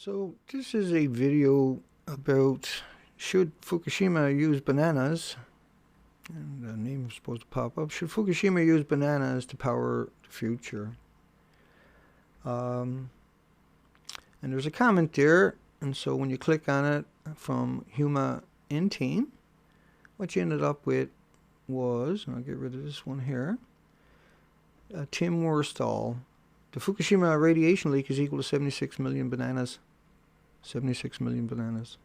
So this is a video about should Fukushima use bananas, and the name is supposed to pop up. Should Fukushima use bananas to power the future? And there's a comment there, and so when you click on it from Huma in Team, what you ended up with was, and I'll get rid of this one here, Tim Worstall. The Fukushima radiation leak is equal to 76 million bananas. 76 million bananas.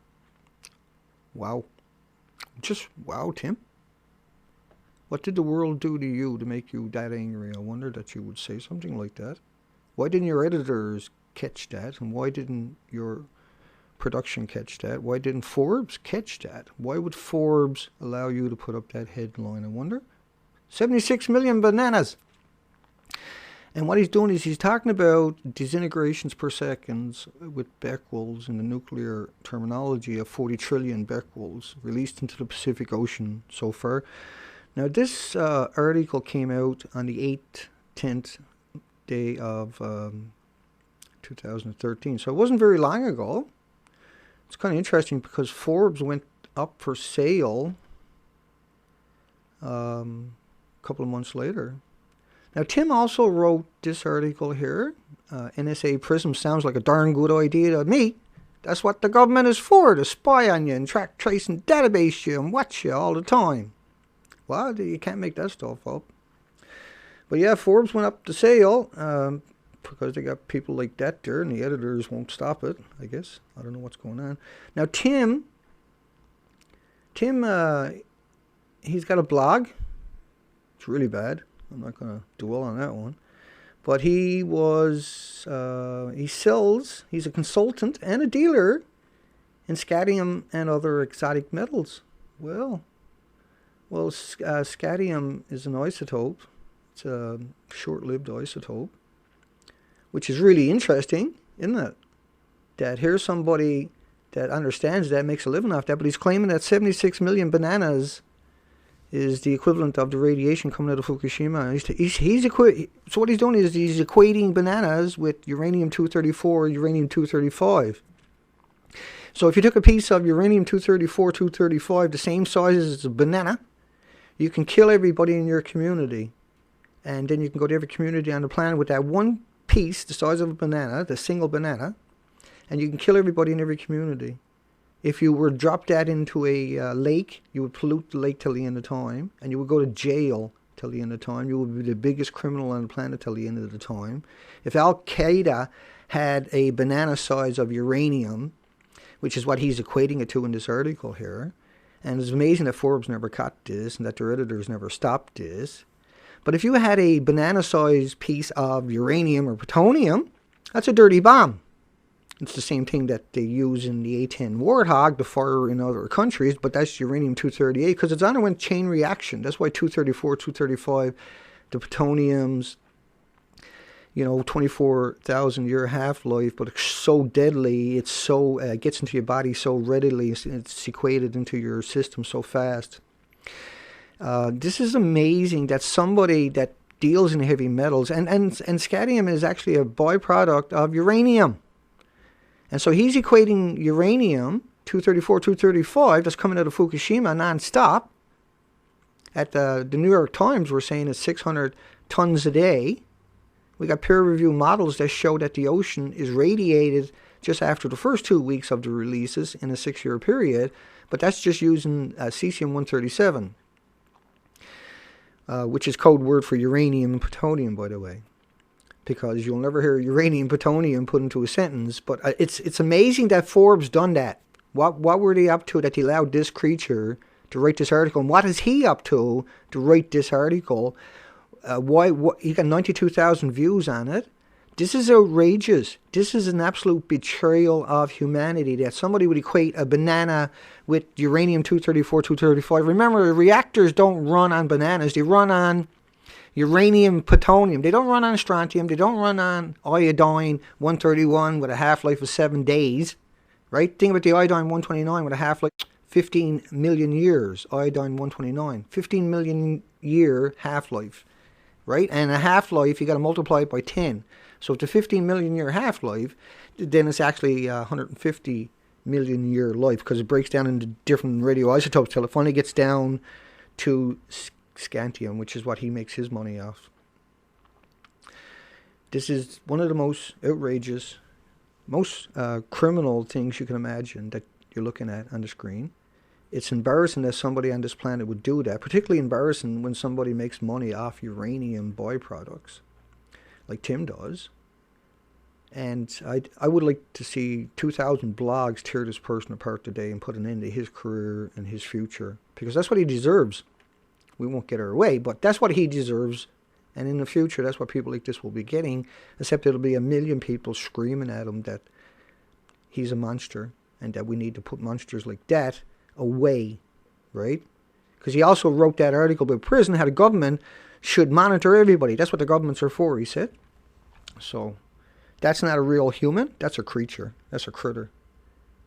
Wow. Just wow, Tim. What did the world do to you to make you that angry? I wonder that you would say something like that. Why didn't your editors catch that? And why didn't your production catch that? Why didn't Forbes catch that? Why would Forbes allow you to put up that headline? I wonder. 76 million bananas. And what he's doing is he's talking about disintegrations per second with becquerels in the nuclear terminology of 40 trillion becquerels released into the Pacific Ocean so far. Now this article came out on the 10th day of 2013, so it wasn't very long ago. It's kind of interesting because Forbes went up for sale a couple of months later. Now, Tim also wrote this article here. NSA PRISM sounds like a darn good idea to me. That's what the government is for, to spy on you and track, trace, and database you and watch you all the time. Well, you can't make that stuff up. But yeah, Forbes went up to sale because they got people like that there, and the editors won't stop it, I guess. I don't know what's going on. Now, Tim, he's got a blog. It's really bad. I'm not going to dwell on that one. But he was, he's a consultant and a dealer in scadium and other exotic metals. Well, scadium is an isotope. It's a short-lived isotope, which is really interesting, isn't it? That here's somebody that understands that, makes a living off that, but he's claiming that 76 million bananas is the equivalent of the radiation coming out of Fukushima. So what he's doing is he's equating bananas with uranium-234, uranium-235. So if you took a piece of uranium-234, 235, the same size as a banana, you can kill everybody in your community. And then you can go to every community on the planet with that one piece, the size of a banana, the single banana, and you can kill everybody in every community. If you were to drop that into a lake, you would pollute the lake till the end of time, and you would go to jail till the end of time. You would be the biggest criminal on the planet till the end of the time. If Al-Qaeda had a banana size of uranium, which is what he's equating it to in this article here, and it's amazing that Forbes never caught this and that their editors never stopped this. But if you had a banana-sized piece of uranium or plutonium, that's a dirty bomb. It's the same thing that they use in the A-10 Warthog to fire in other countries, but that's uranium-238 because it's underwent chain reaction. That's why 234, 235, the plutoniums, 24,000 year half-life, but it's so deadly, it's so gets into your body so readily, it's equated into your system so fast. This is amazing that somebody that deals in heavy metals, and scadium is actually a byproduct of uranium. And so he's equating uranium, 234, 235, that's coming out of Fukushima non-stop. At the New York Times, we're saying it's 600 tons a day. We got peer-reviewed models that show that the ocean is radiated just after the first 2 weeks of the releases in a 6-year period, but that's just using cesium-137, which is code word for uranium and plutonium, by the way. Because you'll never hear uranium plutonium put into a sentence. But it's amazing that Forbes done that. What were they up to that they allowed this creature to write this article? And what is he up to write this article? He got 92,000 views on it. This is outrageous. This is an absolute betrayal of humanity that somebody would equate a banana with uranium-234, 235. Remember, reactors don't run on bananas. They run on uranium, plutonium. They don't run on strontium. They don't run on iodine-131 with a half-life of 7 days. Right? Think about the iodine-129 with a half-life 15 million years. Iodine-129. 15 million year half-life. Right? And a half-life, you got to multiply it by 10. So if the 15 million year half-life, then it's actually 150 million year life, because it breaks down into different radioisotopes till it finally gets down to scantium, which is what he makes his money off. This is one of the most outrageous, most criminal things you can imagine that you're looking at on the screen. It's embarrassing that somebody on this planet would do that, particularly embarrassing when somebody makes money off uranium byproducts, like Tim does. And I would like to see 2,000 blogs tear this person apart today and put an end to his career and his future, because that's what he deserves. We won't get our way, but that's what he deserves. And in the future, that's what people like this will be getting, except it'll be a million people screaming at him that he's a monster and that we need to put monsters like that away, right? Because he also wrote that article about prison, how the government should monitor everybody. That's what the governments are for, he said. So that's not a real human. That's a creature. That's a critter.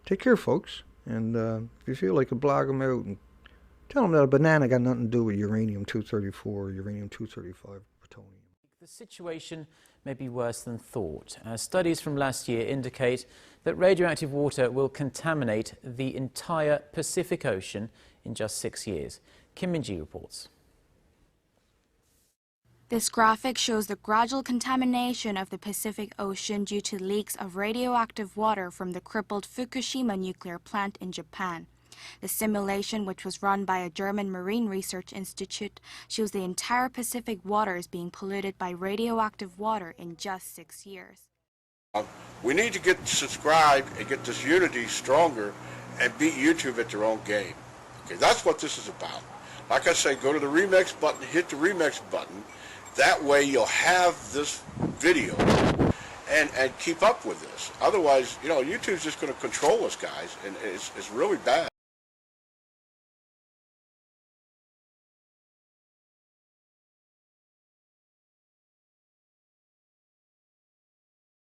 Take care, folks. And if you feel like it, blog them out and tell them that a banana got nothing to do with uranium-234 or uranium-235 plutonium. The situation may be worse than thought. Studies from last year indicate that radioactive water will contaminate the entire Pacific Ocean in just 6 years. Kim Min-ji reports. This graphic shows the gradual contamination of the Pacific Ocean due to leaks of radioactive water from the crippled Fukushima nuclear plant in Japan. The simulation, which was run by a German marine research institute, shows the entire Pacific waters being polluted by radioactive water in just 6 years. We need to get subscribed and get this unity stronger and beat YouTube at their own game. Okay, that's what this is about. Like I say, go to the remix button, hit the remix button. That way you'll have this video and keep up with this. Otherwise, you know, YouTube's just going to control us, guys, and it's really bad.